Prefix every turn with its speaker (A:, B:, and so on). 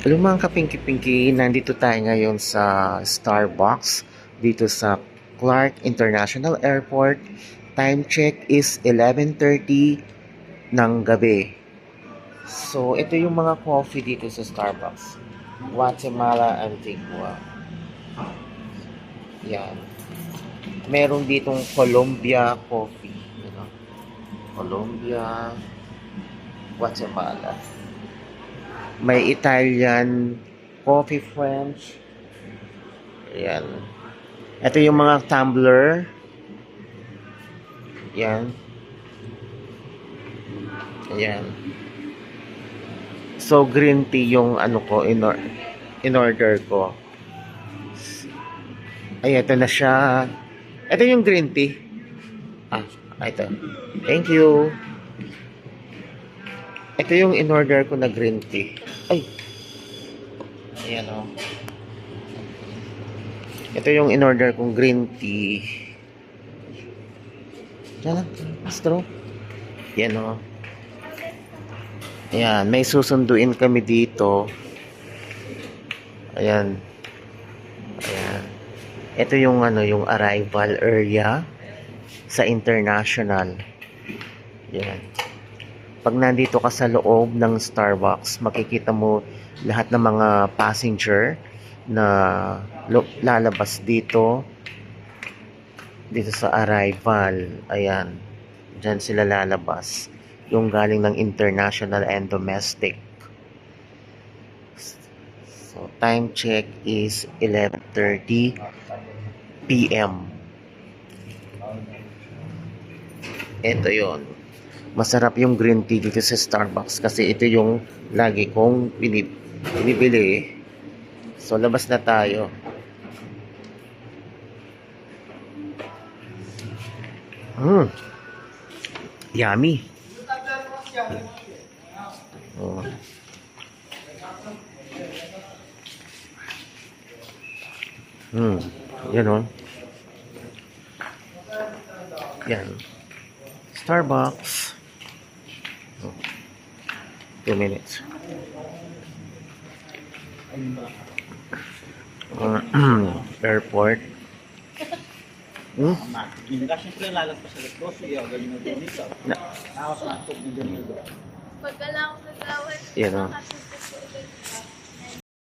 A: Hello mga kapingki-pinki, nandito tayo ngayon sa Starbucks dito sa Clark International Airport. Time check is 11:30 ng gabi. So, ito yung mga coffee dito sa Starbucks. Guatemala Antigua. Yan. Meron ditong Colombia coffee. Colombia, Guatemala. May Italian coffee, French. Ayan. Ito yung mga tumbler. Ayan. Ayan. So, green tea yung ano ko, in order ko. Ay, ito na siya. Ito yung green tea. Ito. Thank you. Ito yung in order ko na green tea. Ay. Ayan o. Ito yung in order kong green tea. Diyan lang. Straw. Yan o. Ayan. May susunduin kami dito. Ayan. Ayan. Ito yung ano, yung arrival area sa international. Ayan. Pag nandito ka sa loob ng Starbucks, makikita mo lahat ng mga passenger na lalabas dito sa arrival. Ayan. Diyan sila lalabas. Yung galing ng international and domestic. So, time check is 11:30 p.m. Ito yon. Masarap yung green tea dito sa Starbucks kasi ito yung lagi kong binibili. So, labas na tayo. Yummy. Oh. Yan o. Yan. Starbucks. 2 minutes. Airport.
B: Hindi ka siyempre lalagpas sa lektos, iya, galing na din ito. Nakakasantog na din ito.
C: Pagka lang nagawin,
A: Yan o.